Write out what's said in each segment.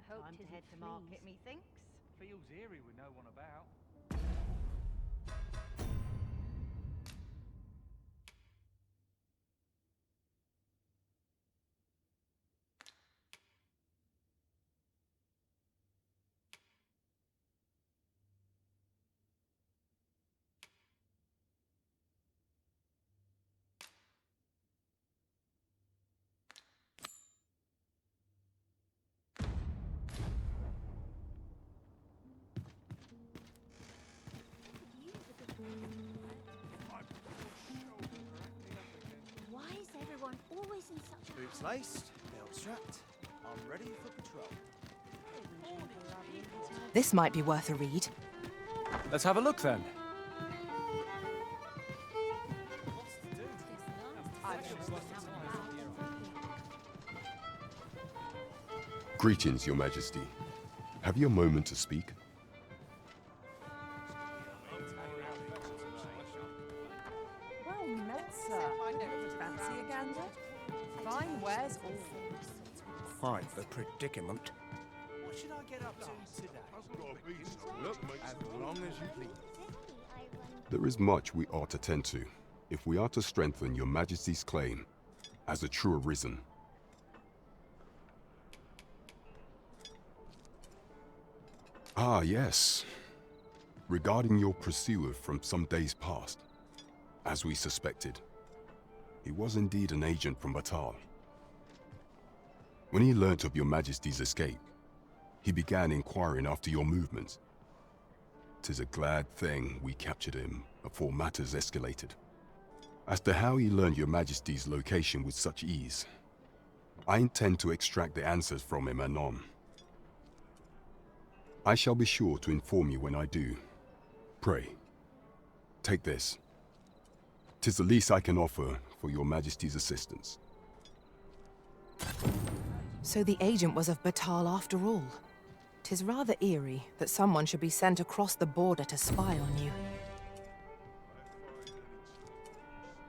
Time to head to market, methinks. Feels eerie with no one about. Why is everyone always in such a Boots laced, belt strapped. I'm ready for patrol. This might be worth a read. Let's have a look then. Greetings, Your Majesty. Have you a moment to speak? Well met, sir. Fancy a gander? Fine wares all. Quite the predicament. What should I get up to today? Look, as long as you please. There is much we ought to tend to, if we are to strengthen Your Majesty's claim as a true Arisen. Ah, yes. Regarding your pursuer from some days past, as we suspected, he was indeed an agent from Batal. When he learnt of Your Majesty's escape, he began inquiring after your movements. 'Tis a glad thing we captured him before matters escalated. As to how he learned Your Majesty's location with such ease, I intend to extract the answers from him anon. I shall be sure to inform you when I do. Pray, take this. 'Tis the least I can offer for Your Majesty's assistance. So the agent was of Batal after all. 'Tis rather eerie that someone should be sent across the border to spy on you.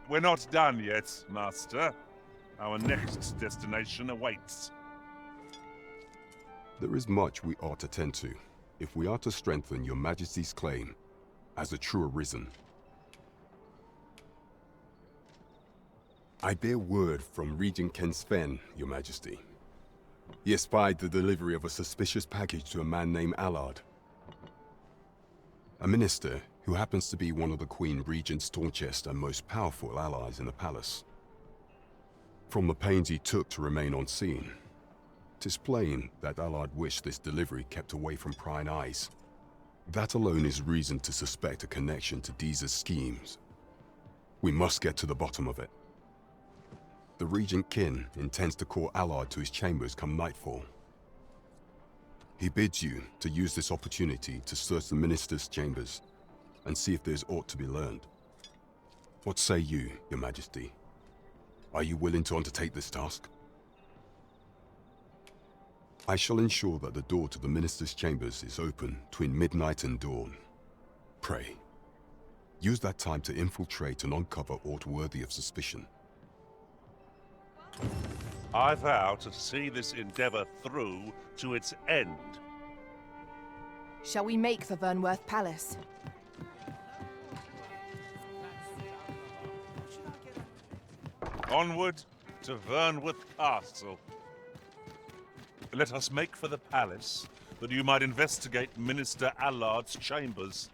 We're not done yet, Master. Our next destination awaits. There is much we ought to tend to, if we are to strengthen Your Majesty's claim as a true Arisen. I bear word from Regent Ken Sven, Your Majesty. He espied the delivery of a suspicious package to a man named Allard, a minister who happens to be one of the Queen Regent's staunchest and most powerful allies in the palace. From the pains he took to remain on scene, 'tis plain that Allard wished this delivery kept away from prying eyes. That alone is reason to suspect a connection to Deeza's schemes. We must get to the bottom of it. The Regent Kin intends to call Allard to his chambers come nightfall. He bids you to use this opportunity to search the minister's chambers and see if there's aught to be learned. What say you, Your Majesty? Are you willing to undertake this task? I shall ensure that the door to the minister's chambers is open between midnight and dawn. Pray, use that time to infiltrate and uncover aught worthy of suspicion. I vow to see this endeavor through to its end. Shall we make for Vernworth Palace? Onward to Vernworth Castle. Let us make for the palace, that you might investigate Minister Allard's chambers.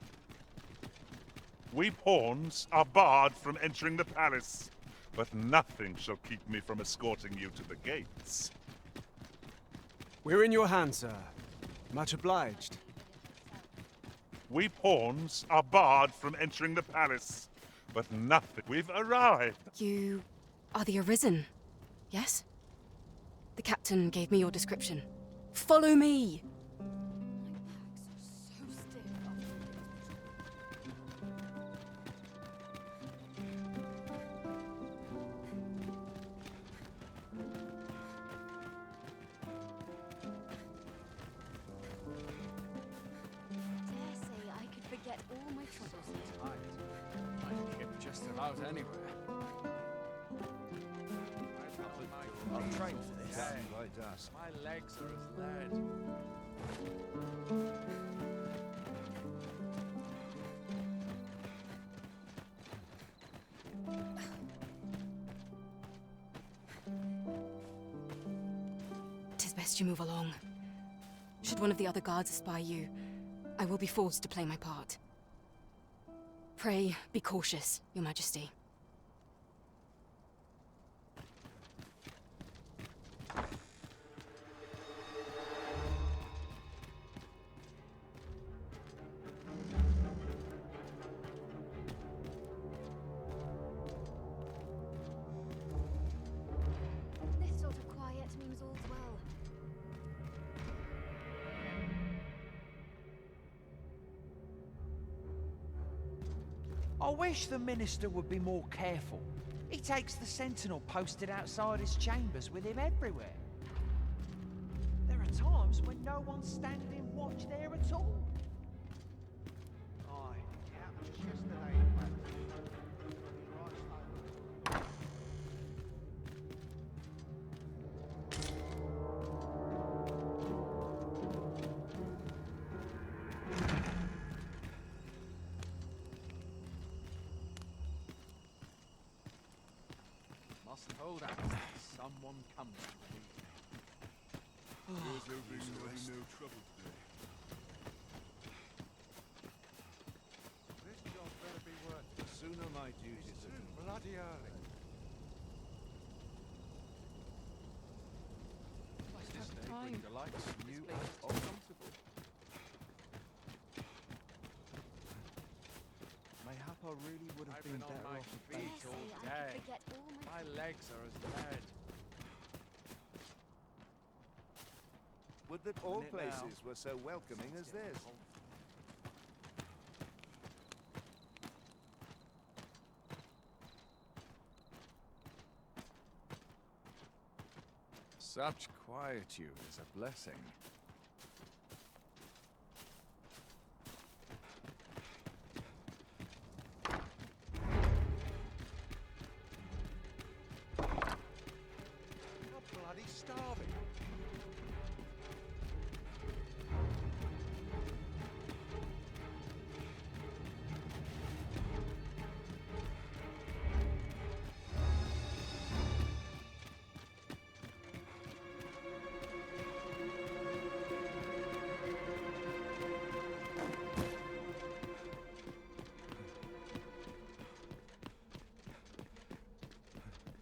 We pawns are barred from entering the palace, but nothing shall keep me from escorting you to the gates. We're in your hands, sir. Much obliged. We pawns are barred from entering the palace, but nothing. We've arrived. You are the Arisen, yes? The captain gave me your description. Follow me! Just about anywhere. I'm trained for this. done by dusk. My legs are as lead. Tis best you move along. Should one of the other guards espy you, I will be forced to play my part. Pray, be cautious, Your Majesty. This sort of quiet means all's well. I wish the minister would be more careful. He takes the sentinel posted outside his chambers with him everywhere. There are times when no one's standing in watch there at all. Aye, it happened just yesterday, in fact. Must hold out. Someone comes to me. Yours hoping no trouble today. This job better be worth it. The sooner my duties are Soon, done. bloody early. Have This day time. bring delights new This place and is too comfortable. Mayhap I really would have I've been been on better my off with feet Dare all say I day. could forget all my My legs are as lead. Would that all Minute now. places were so welcoming as this. Such quietude is a blessing. You're bloody starving.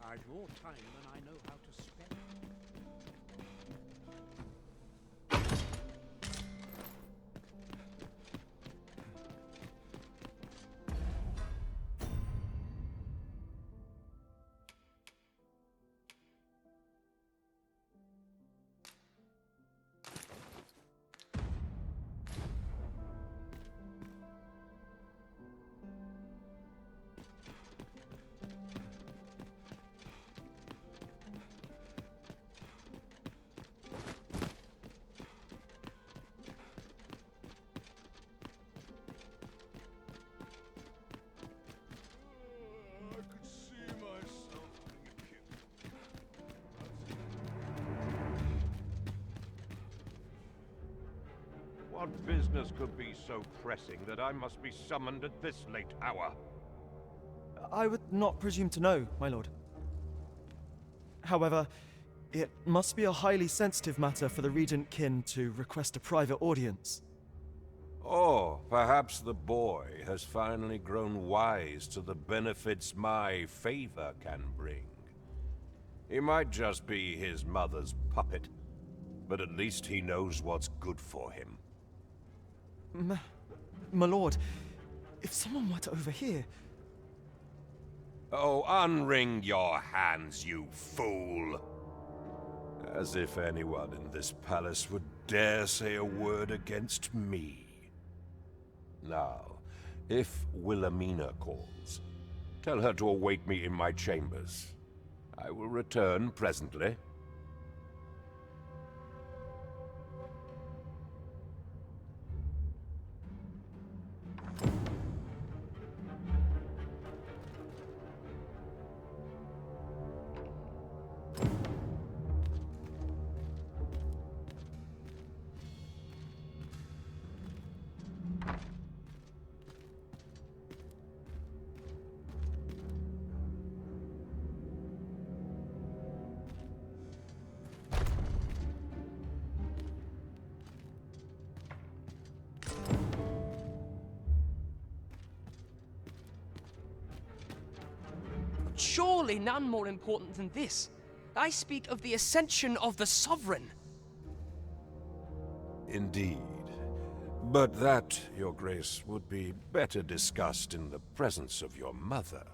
I've more time than I know how to spend. I could see myself being a kid. What business could be so pressing that I must be summoned at this late hour? I would not presume to know, my lord. However, it must be a highly sensitive matter for the Regent Kin to request a private audience. Or perhaps the boy has finally grown wise to the benefits my favor can bring. He might just be his mother's puppet, but at least he knows what's good for him. My lord, if someone were to overhear... Oh, unwring your hands, you fool! As if anyone in this palace would dare say a word against me. Now, if Wilhelmina calls, tell her to await me in my chambers. I will return presently. Surely none more important than this. I speak of the ascension of the Sovereign. Indeed. But that, Your Grace, would be better discussed in the presence of your mother.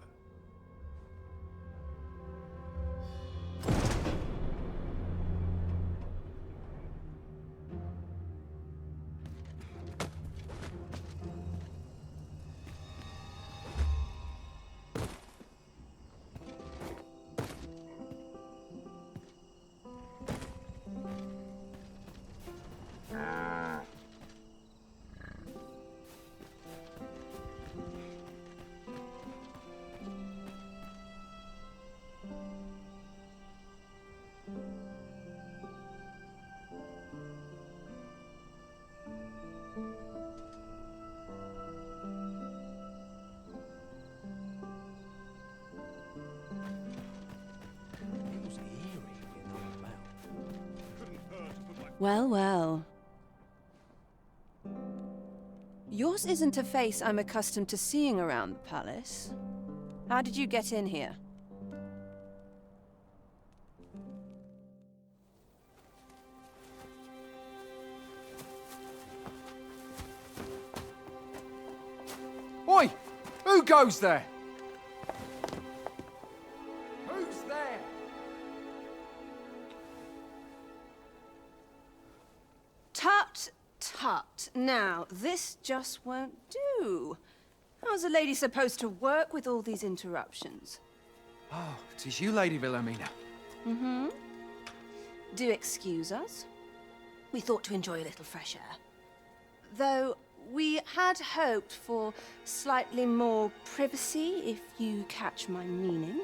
Well, well. Yours isn't a face I'm accustomed to seeing around the palace. How did you get in here? Oi! Who goes there? Who's there? Tut, tut. Now, this just won't do. How's a lady supposed to work with all these interruptions? Oh, 'tis you, Lady Wilhelmina. Mm-hmm. Do excuse us. We thought to enjoy a little fresh air. Though we had hoped for slightly more privacy, if you catch my meaning.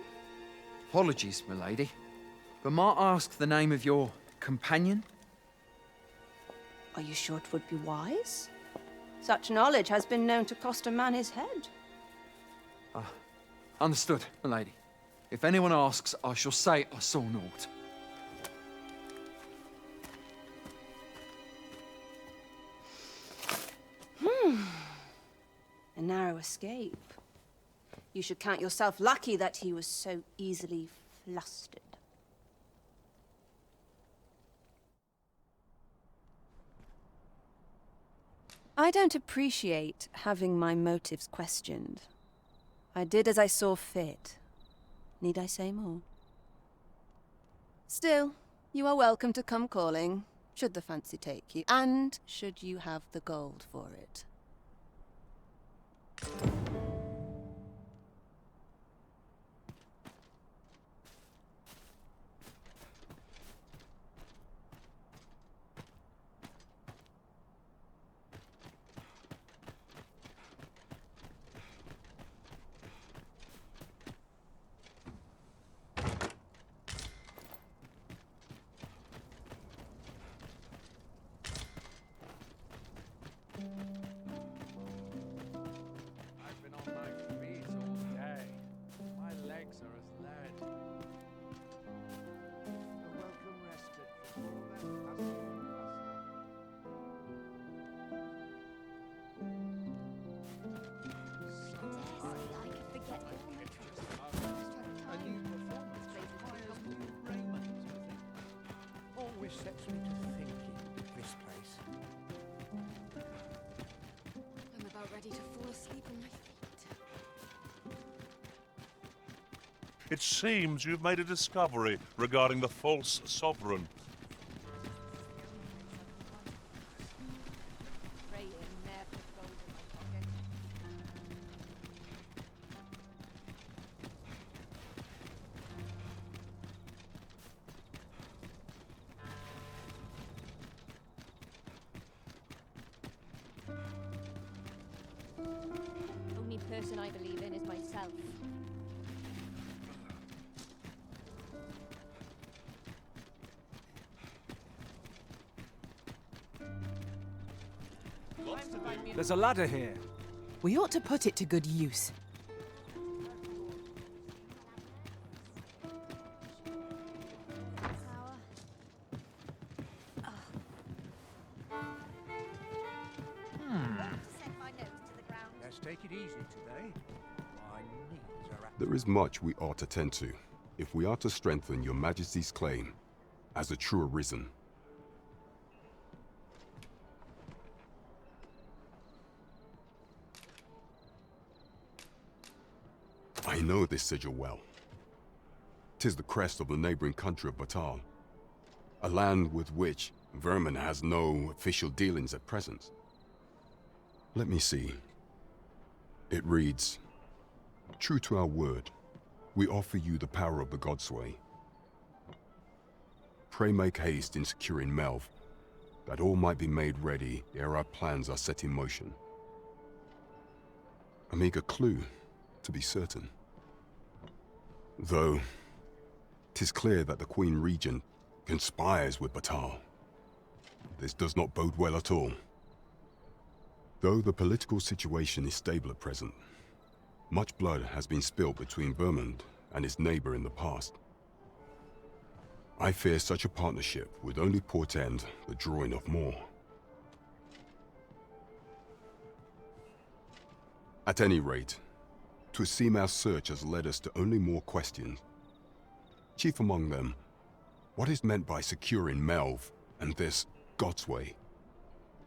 Apologies, my lady. But might I ask the name of your companion? Are you sure it would be wise? Such knowledge has been known to cost a man his head. Understood, my lady. If anyone asks, I shall say I saw naught. A narrow escape. You should count yourself lucky that he was so easily flustered. I don't appreciate having my motives questioned. I did as I saw fit. Need I say more? Still, you are welcome to come calling, should the fancy take you, and should you have the gold for it. Sets me to thinking of this place. I'm about ready to fall asleep on my feet. It seems you've made a discovery regarding the false sovereign. Only person I believe in is myself. There's a ladder here. We ought to put it to good use. Let's take it easy today. My knees are There is much we ought to tend to if we are to strengthen your Majesty's claim as a true Arisen. I know this sigil well. 'Tis the crest of the neighboring country of Batal, a land with which Vermin has no official dealings at present. Let me see. It reads, "True to our word, we offer you the power of the Godsway. Pray make haste in securing Melv, that all might be made ready ere our plans are set in motion." A meager clue, to be certain. Though, 'tis clear that the Queen Regent conspires with Batal. This does not bode well at all. Though the political situation is stable at present, much blood has been spilled between Vermund and his neighbor in the past. I fear such a partnership would only portend the drawing of more. At any rate, 'twould seem our search has led us to only more questions. Chief among them, what is meant by securing Melv and this Godsway?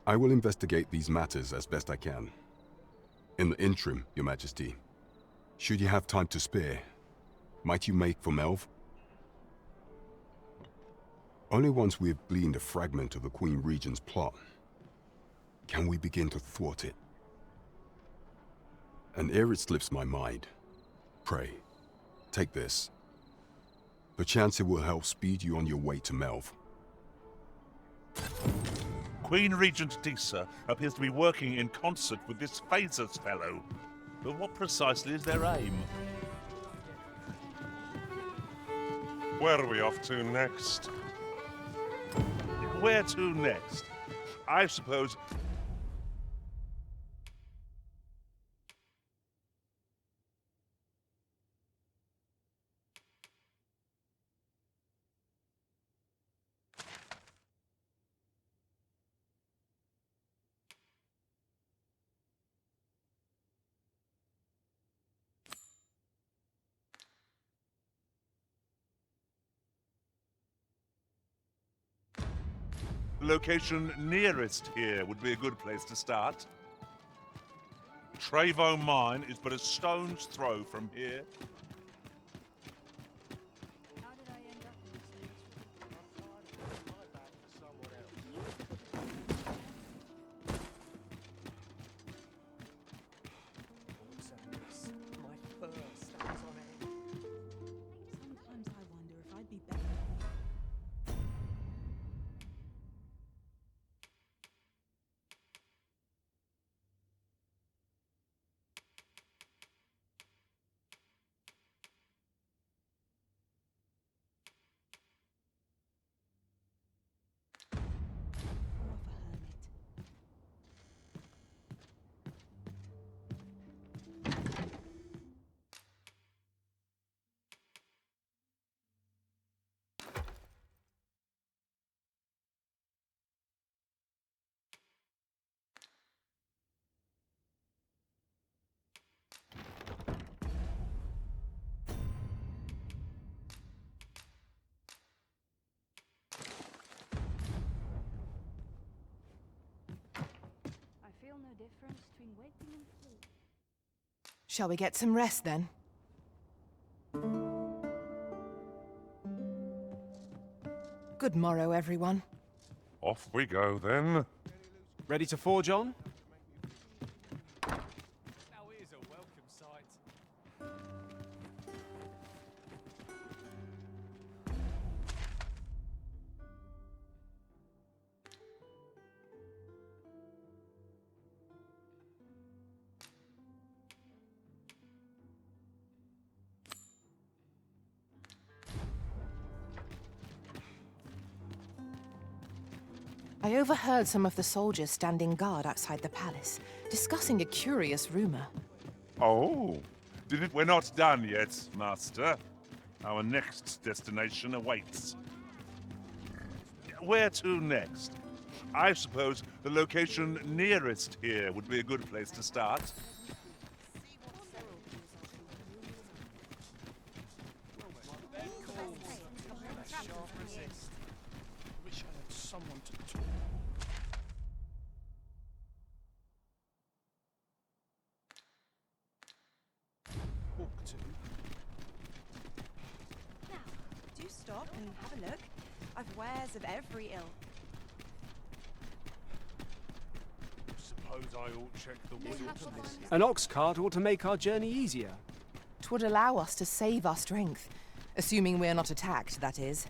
I will investigate these matters as best I can. In the interim, Your Majesty, should you have time to spare, might you make for Melv? Only once we have gleaned a fragment of the Queen Regent's plot can we begin to thwart it. And ere it slips my mind, pray, take this. Perchance it will help speed you on your way to Melv. Queen Regent Disa appears to be working in concert with this Phasers fellow. But what precisely is their aim? Where are we off to next? Where to next? I suppose... The location nearest here would be a good place to start. Trevo Mine is but a stone's throw from here. No difference between waiting and sleep. Shall we get some rest then? Good morrow, everyone. Off we go then. Ready to forge on? Now here's a welcome sight. I overheard some of the soldiers standing guard outside the palace, discussing a curious rumor. Oh, we're not done yet, Master. Our next destination awaits. Where to next? I suppose the location nearest here would be a good place to start. resist. Wish I had someone to talk. Walk to. Now, do stop and have a look. I've wares of every ill. Suppose I ought check the wood. An ox cart ought to make our journey easier. 'Twould allow us to save our strength. Assuming we're not attacked, that is.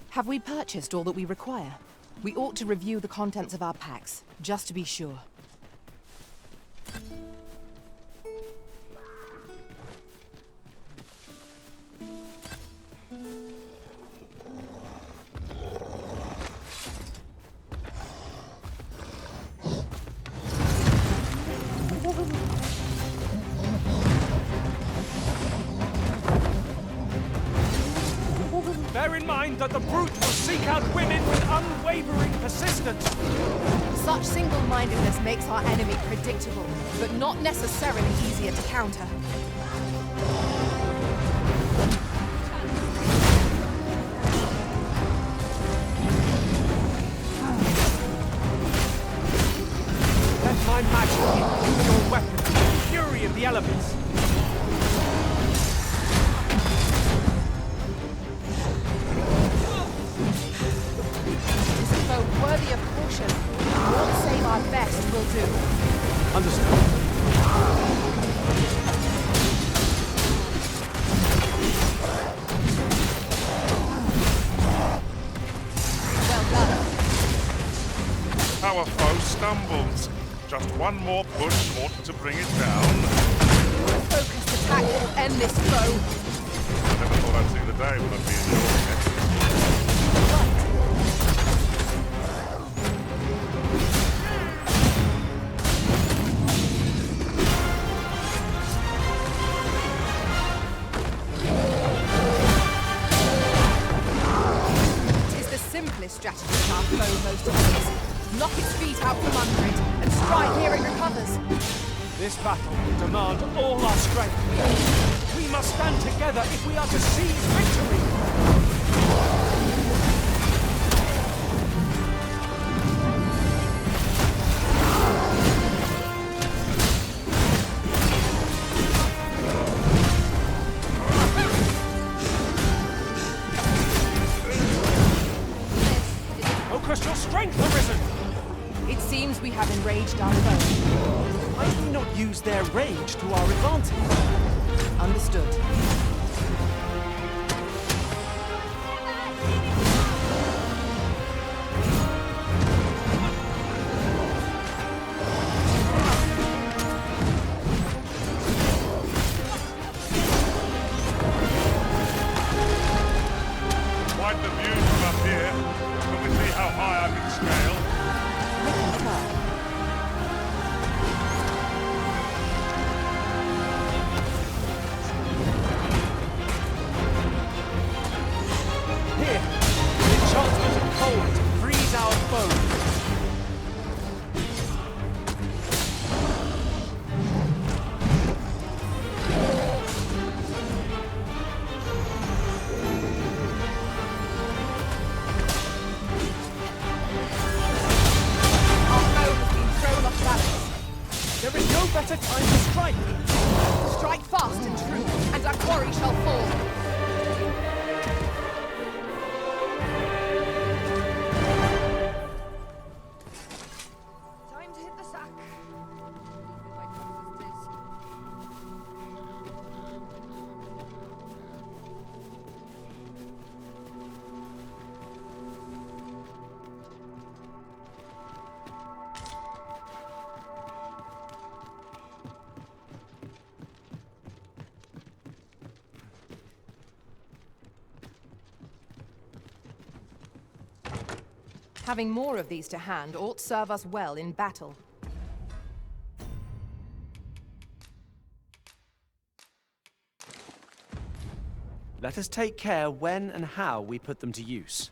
Have we purchased all that we require? We ought to review the contents of our packs, just to be sure. Bear in mind that the brute will seek out women with unwavering persistence. Such single-mindedness makes our enemy predictable, but not necessarily easier to counter. Let my magic imbue your weapon with the fury of the elements. Worthy of caution. Won't save our best will do. Understood. Well done. Our foe stumbles. Just one more push ought to bring it down. Focused attack will end this foe. I never thought I'd see the day when I'd be in your net. Strategy our foe most avoids. Knock its feet out from under it, and strike here it recovers. This battle will demand all our strength. We must stand together if we are to seize victory! Your strength, Arisen! It seems we have enraged our foe. Might we not use their rage to our advantage? Understood. Quite the view from up here. Can we see how high I can scale? Here, the enchantment of cold to freeze our foes. There is no better time to strike! Strike fast and true, and our quarry shall fall. Time to hit the sack. Having more of these to hand ought serve us well in battle. Let us take care when and how we put them to use.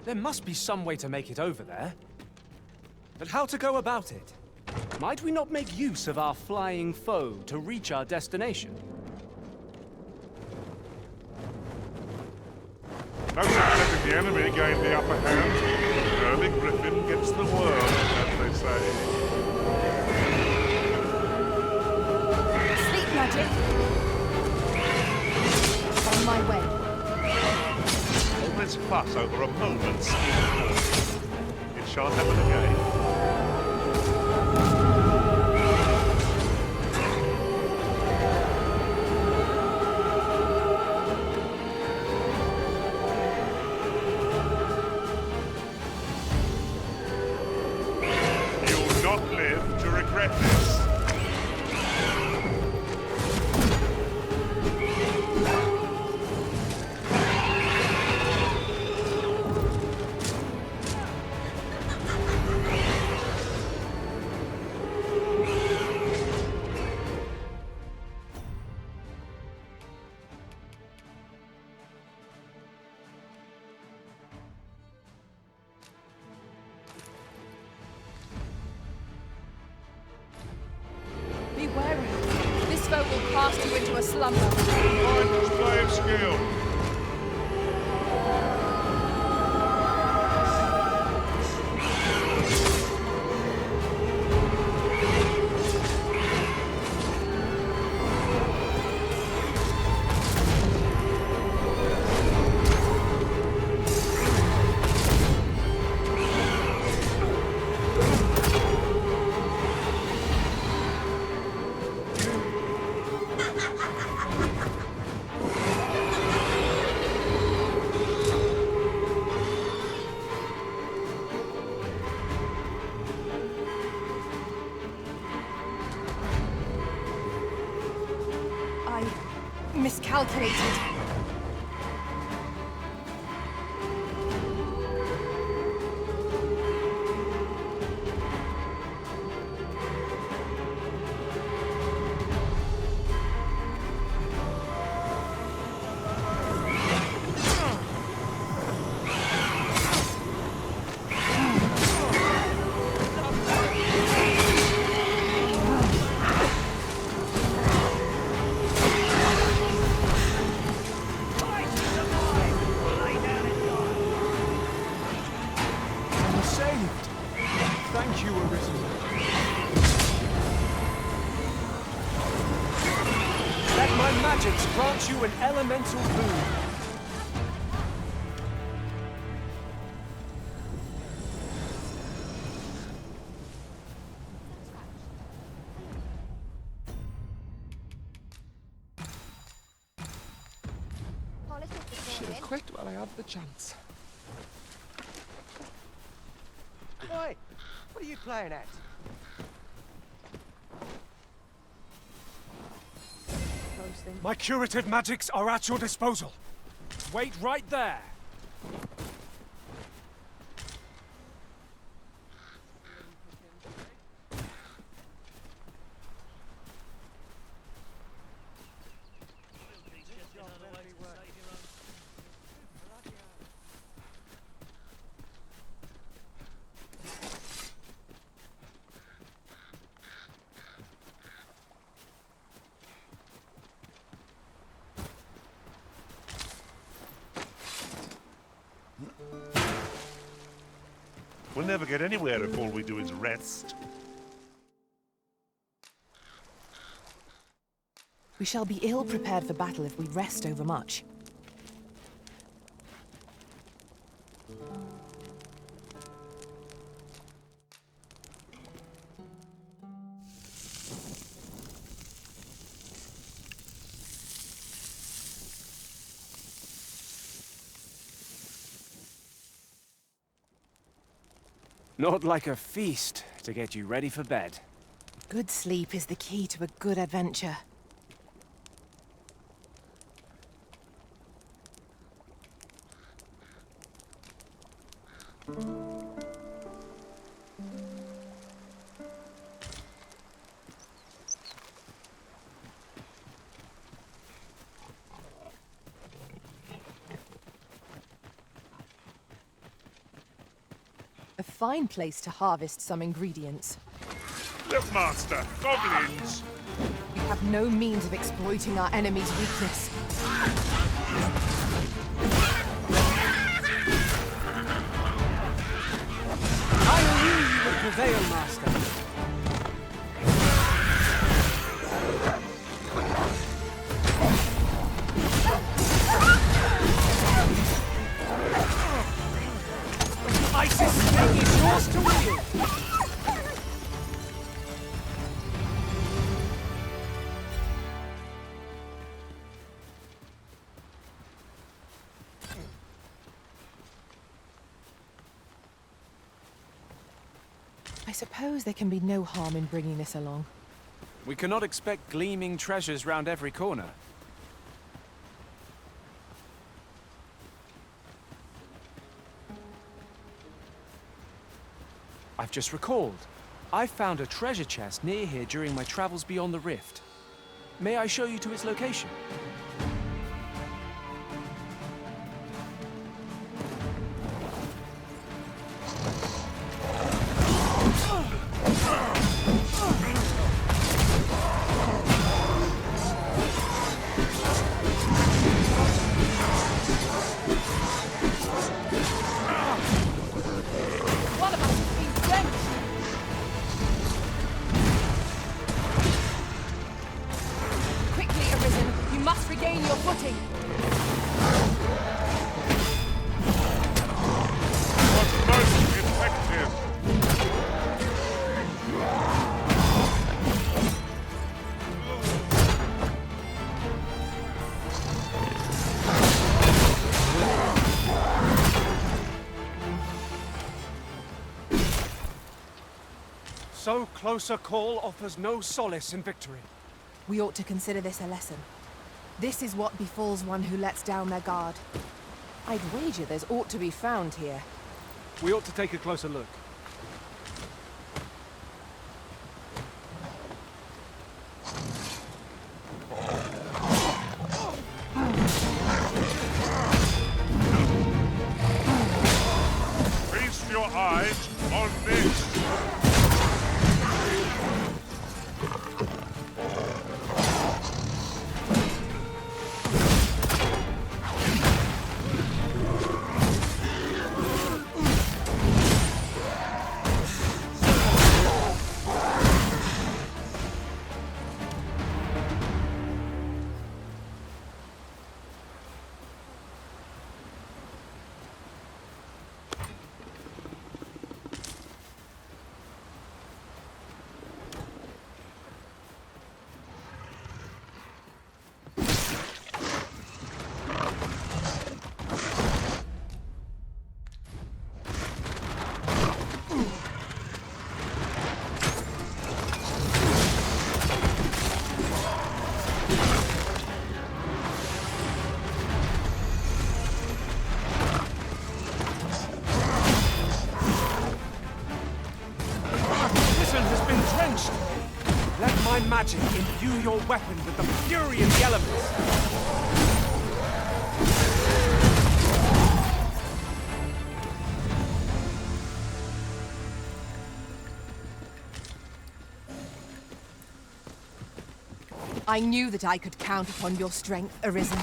There must be some way to make it over there. But how to go about it? Might we not make use of our flying foe to reach our destination? No sense letting the enemy gain the upper hand. Early Griffin gets the worm, as they say. Sleep magic! On my way. All this fuss over a moment's import. It shan't happen again. You'll not live to regret this. Be wary. This foe will cast you into a slumber. Find display of skill. I miscalculated. Saved! Thank you, Arisen. Let my magics grant you an elemental boon. Should have quit while I had the chance. Oi! What are you playing at? My curative magics are at your disposal. Wait right there. We'll never get anywhere if all we do is rest. We shall be ill prepared for battle if we rest overmuch. Not like a feast to get you ready for bed. Good sleep is the key to a good adventure. fine place to harvest some ingredients. Look, Master, goblins! We have no means of exploiting our enemy's weakness. I knew you would prevail, Master. Isis Sting is yours to wield! I suppose there can be no harm in bringing this along. We cannot expect gleaming treasures round every corner. I've just recalled. I found a treasure chest near here during my travels beyond the rift. May I show you to its location? Quickly, Arisen! You must regain your footing! What's most effective? So close a call offers no solace in victory. We ought to consider this a lesson. This is what befalls one who lets down their guard. I'd wager there's aught to be found here. We ought to take a closer look. Feast your eyes on this! Let my magic imbue your weapon with the fury of the elements. I knew that I could count upon your strength, Arisen.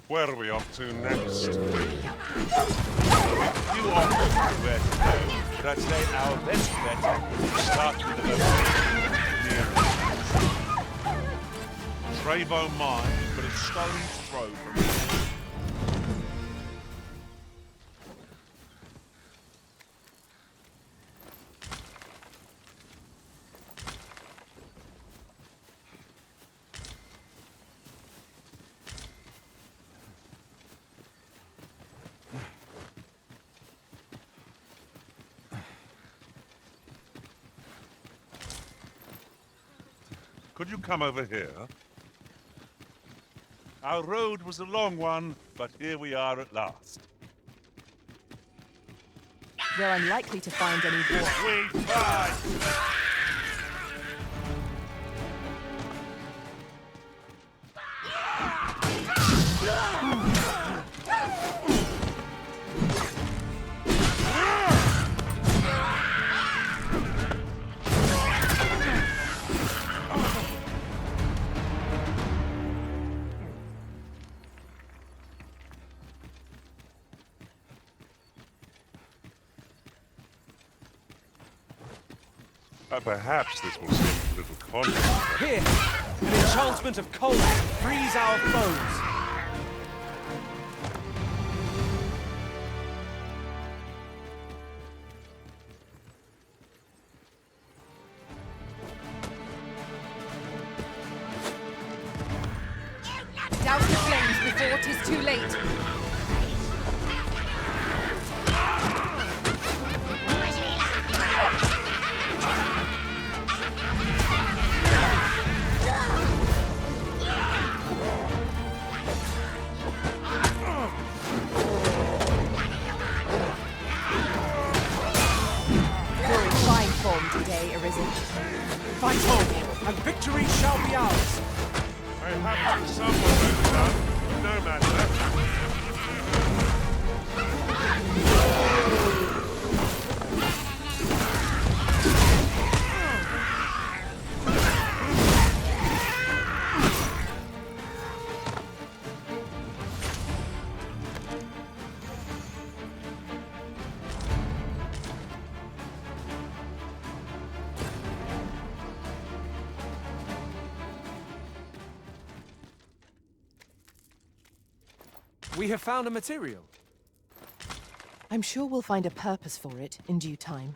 Where are we off to next? You often where to go, but I'd say our best bet is to start with the location near Trevo Mine, but a stone's throw from here. Could you come over here? Our road was a long one, but here we are at last. You're unlikely to find any water. We fight! Perhaps this will save a little context. Here! An enchantment of Culling. Freeze our foes! Douse the flames before it is too late. You're in fine form today, Arisen. Fight on, and victory shall be ours! I have to someone over done, but no matter. We have found a material. I'm sure we'll find a purpose for it in due time.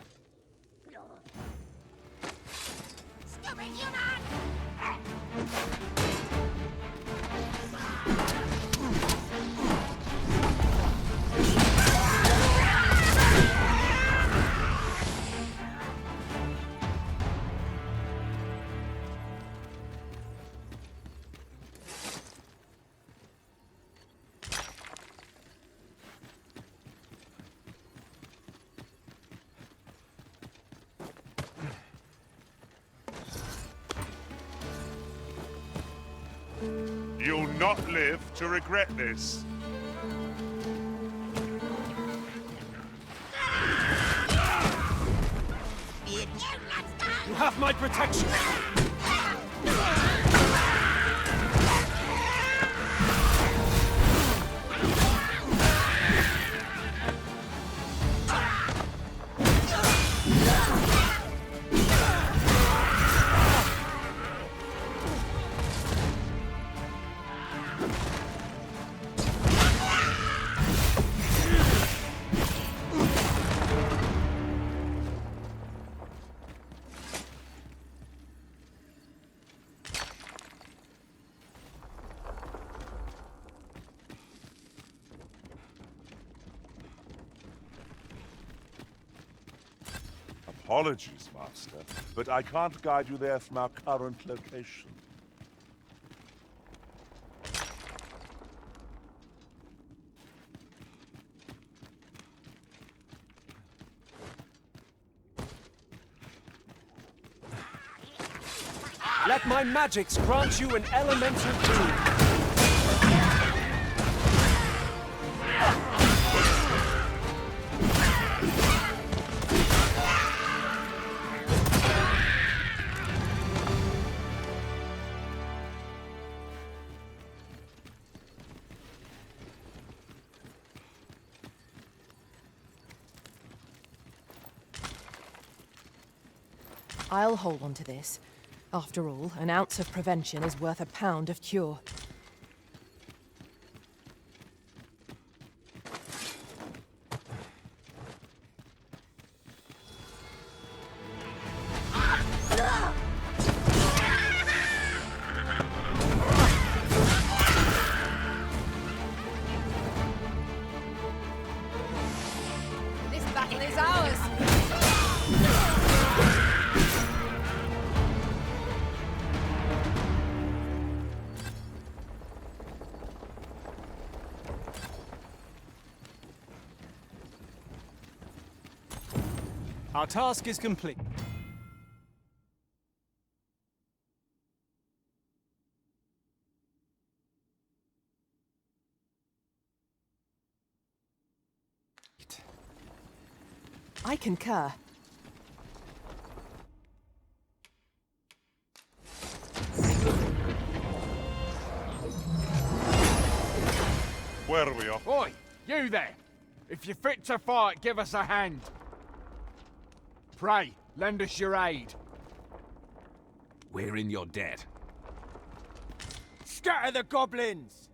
You'll not live to regret this. You have my protection! Apologies, Master, but I can't guide you there from our current location. Let my magics grant you an elemental boon. I'll hold on to this. After all, an ounce of prevention is worth a pound of cure. This battle is ours! Our task is complete. I concur. Where are we off? Oi, you there! If you're fit to fight, give us a hand. Pray, lend us your aid. We're in your debt. Scatter the goblins!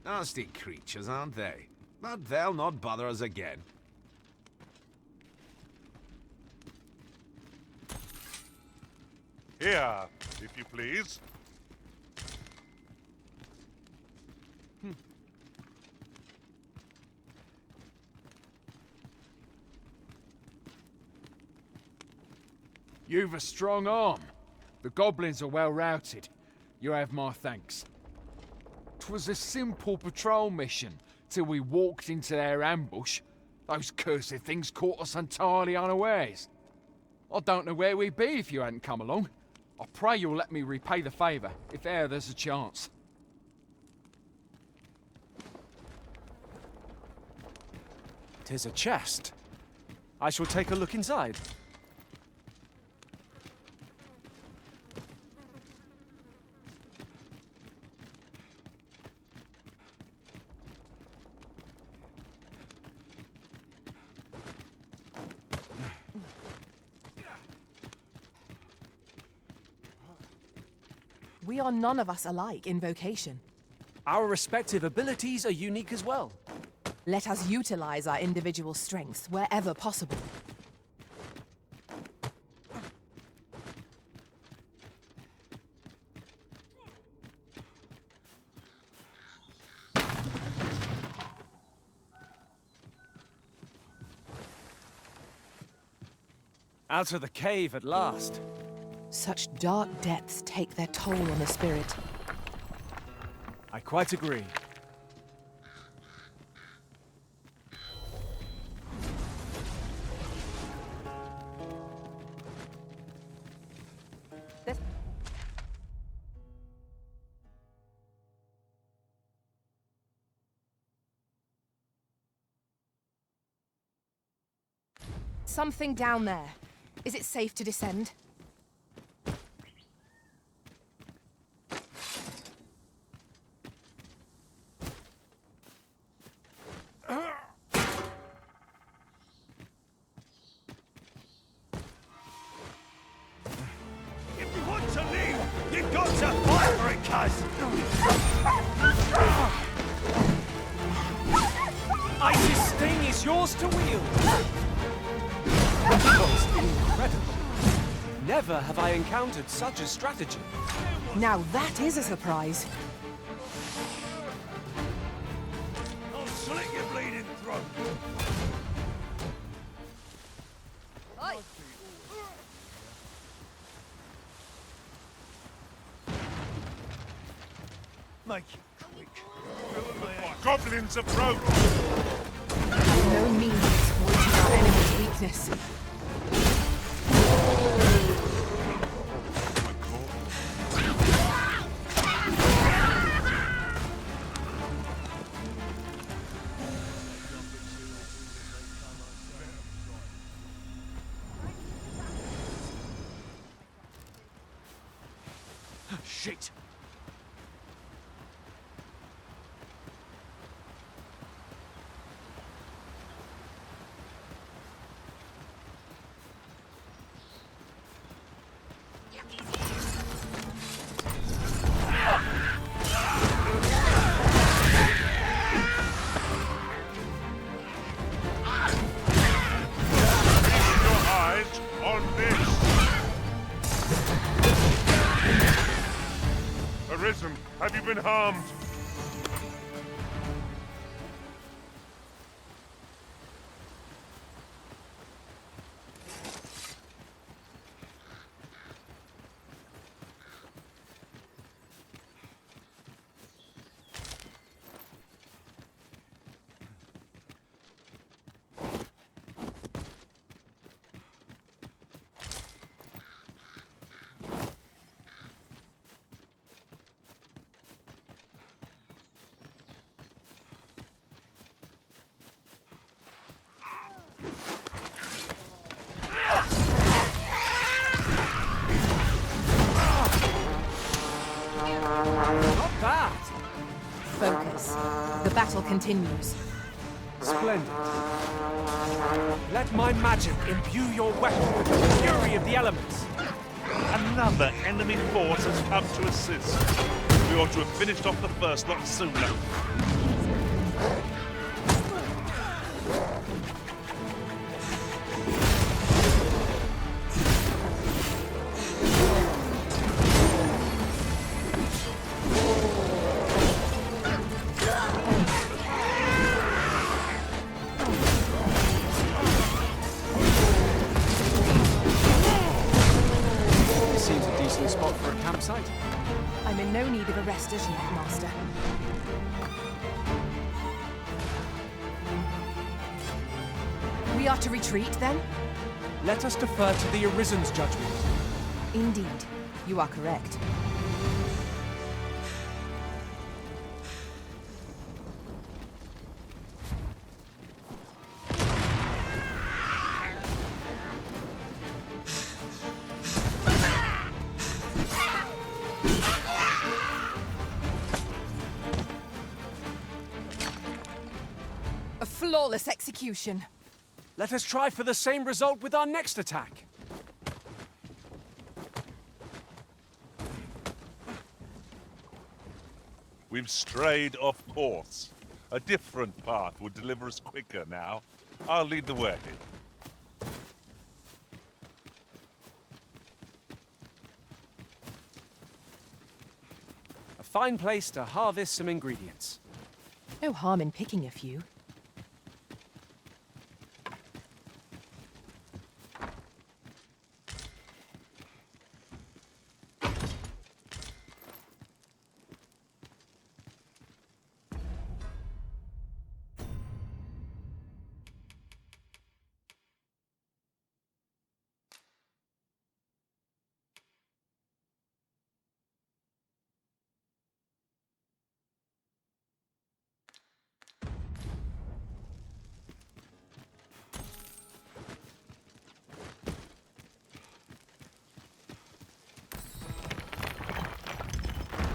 Nasty creatures, aren't they? But they'll not bother us again. Here, if you please. You've a strong arm. The goblins are well routed. You have my thanks. 'Twas a simple patrol mission, till we walked into their ambush. Those cursed things caught us entirely unawares. I don't know where we'd be if you hadn't come along. I pray you'll let me repay the favour, if e'er there's a chance. 'Tis a chest. I shall take a look inside. We are none of us alike in vocation. Our respective abilities are unique as well. Let us utilize our individual strengths wherever possible. Out of the cave at last. Such dark depths take their toll on the spirit. I quite agree. Something down there. Is it safe to descend? If you want to leave, you've got to fight for it, cuz! Ice's sting is yours to wield! Most incredible. Never have I encountered such a strategy. Now that is a surprise. I'll slit your bleeding throat! Make it quick. Goblins approach! No means of exploiting our enemy's weakness. Shit! Arisen, have you been harmed? that? Focus. The battle continues. Splendid. Let my magic imbue your weapon with the fury of the elements. Another enemy force has come to assist. We ought to have finished off the first lot sooner. I'm in no need of a rest as yet, Master. We are to retreat, then? Let us defer to the Arisen's judgment. Indeed. You are correct. Flawless execution. Let us try for the same result with our next attack. We've strayed off course. A different path would deliver us quicker now. I'll lead the way. A fine place to harvest some ingredients. No harm in picking a few.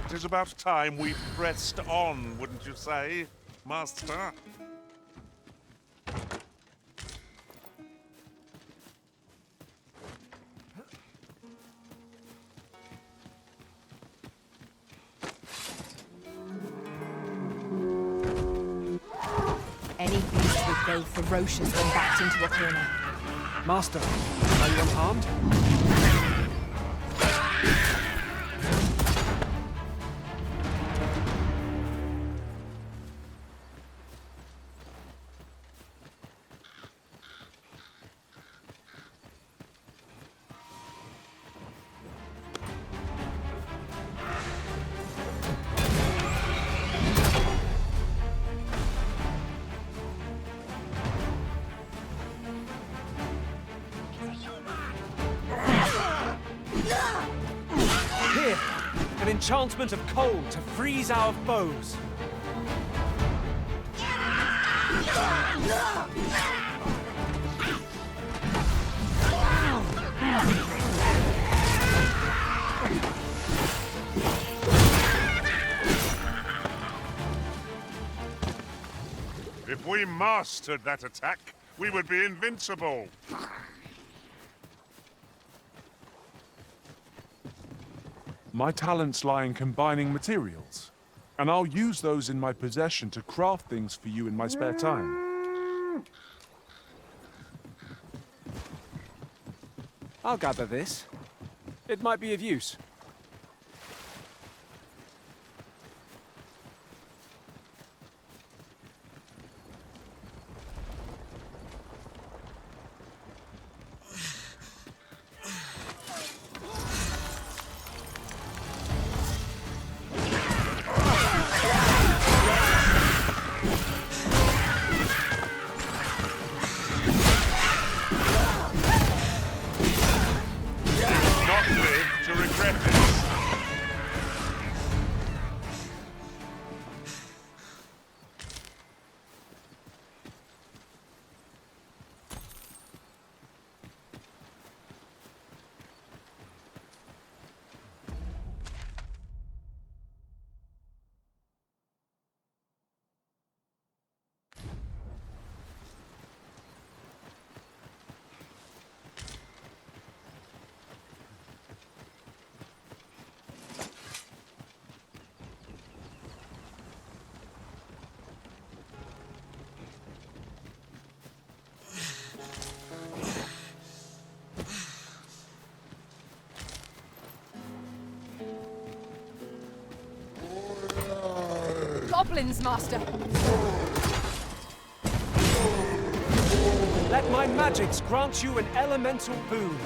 It is about time we pressed on, wouldn't you say, Master? Any beast would go ferocious when backed into a corner. Master, are you unharmed? An enchantment of cold to freeze our foes. If we mastered that attack, we would be invincible. My talents lie in combining materials, and I'll use those in my possession to craft things for you in my spare time. I'll gather this. It might be of use. Not live to regret it. goblins, Master! Let my magics grant you an elemental boon.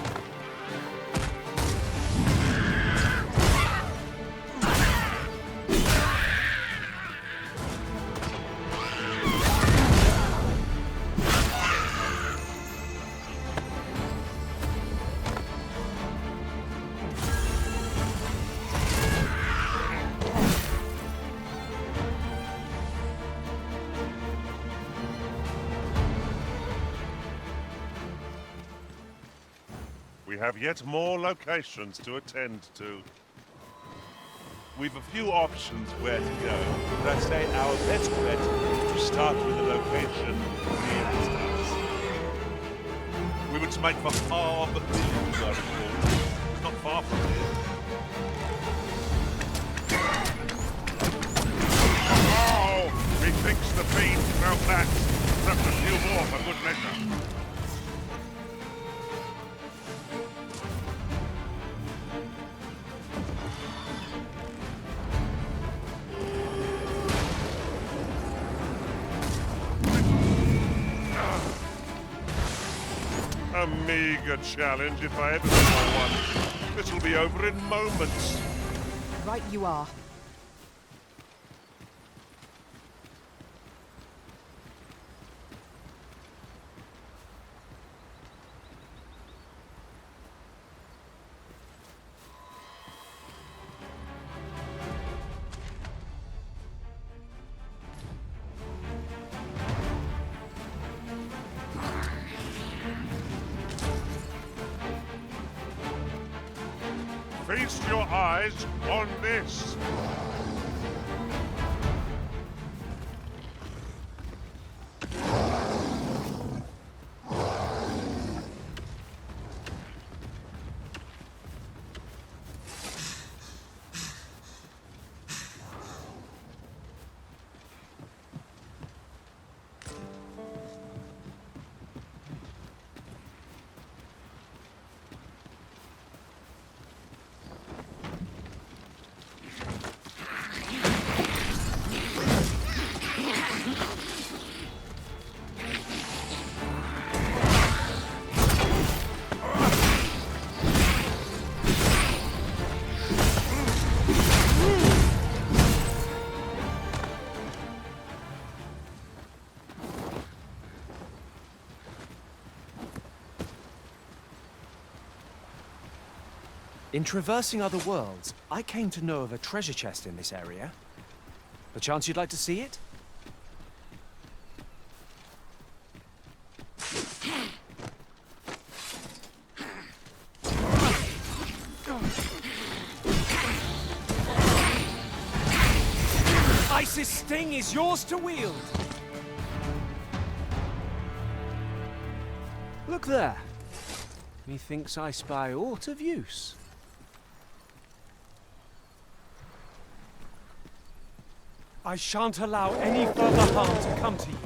We have yet more locations to attend to. We've a few options where to go, but I say our best bet is to start with a location nearest us. We were to make for Harb Hills, I recall. It's not far from here. Oh! Methinks the fiend felt that. Perhaps a few more for good measure. A meager challenge if I ever saw one. This'll be over in moments. Right you are. Feast your eyes on this. In traversing other worlds, I came to know of a treasure chest in this area. Perchance you'd like to see it? Isis' sting is yours to wield! Look there. Methinks I spy aught of use. I shan't allow any further harm to come to you.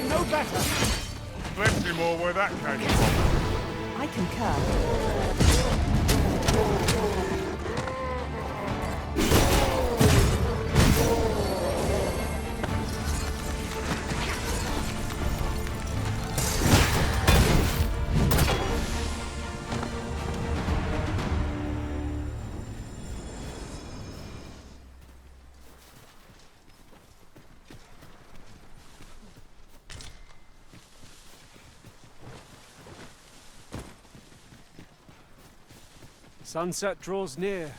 No better. Plenty more where that came from. I concur. Sunset draws near.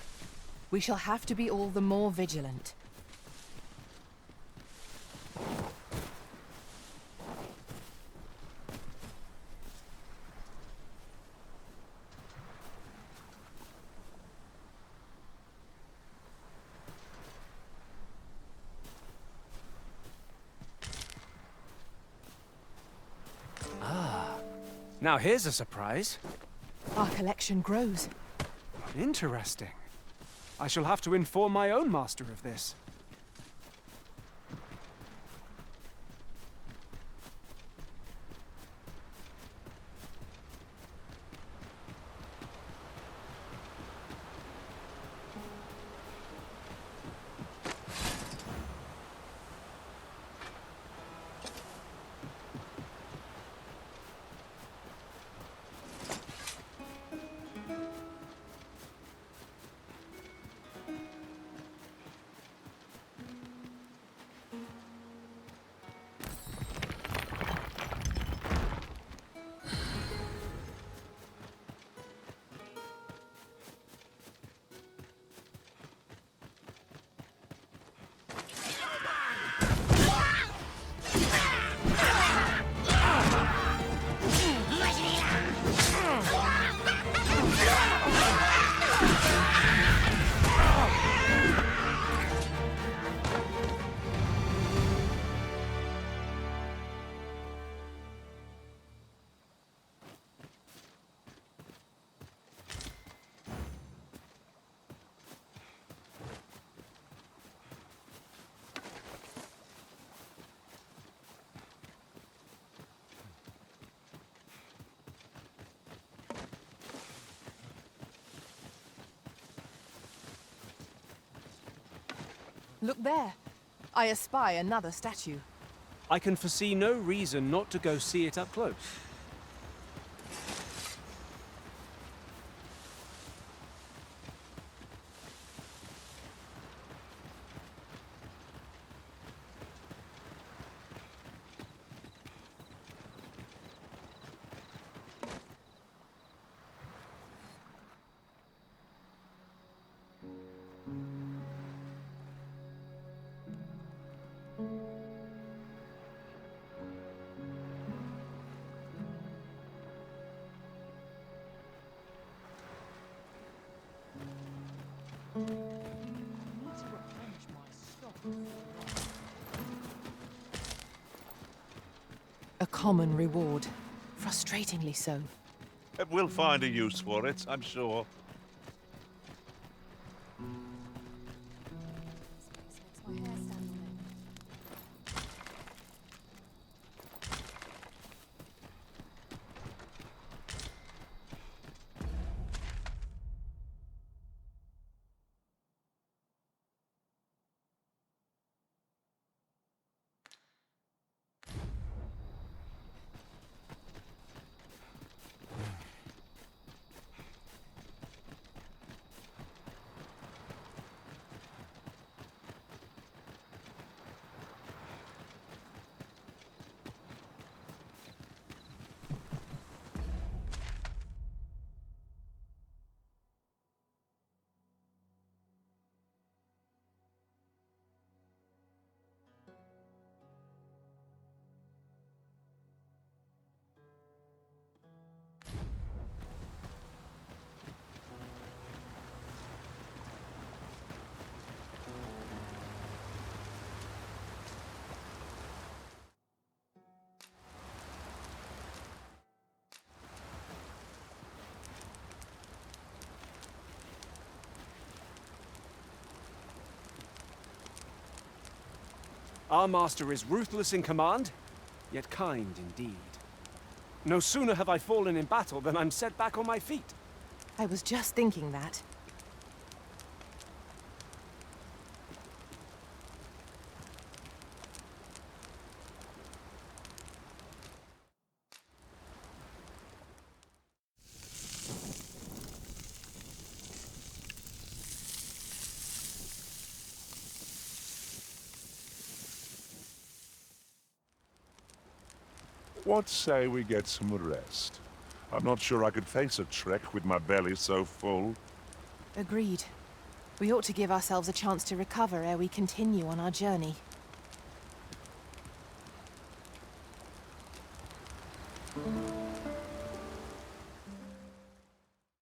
We shall have to be all the more vigilant. Ah, now here's a surprise. Our collection grows. Interesting. I shall have to inform my own master of this. Look there. I espy another statue. I can foresee no reason not to go see it up close. A common reward. Frustratingly so. We'll find a use for it, I'm sure. Our master is ruthless in command, yet kind indeed. No sooner have I fallen in battle than I'm set back on my feet. I was just thinking that. What say we get some rest? I'm not sure I could face a trek with my belly so full. Agreed. We ought to give ourselves a chance to recover ere we continue on our journey.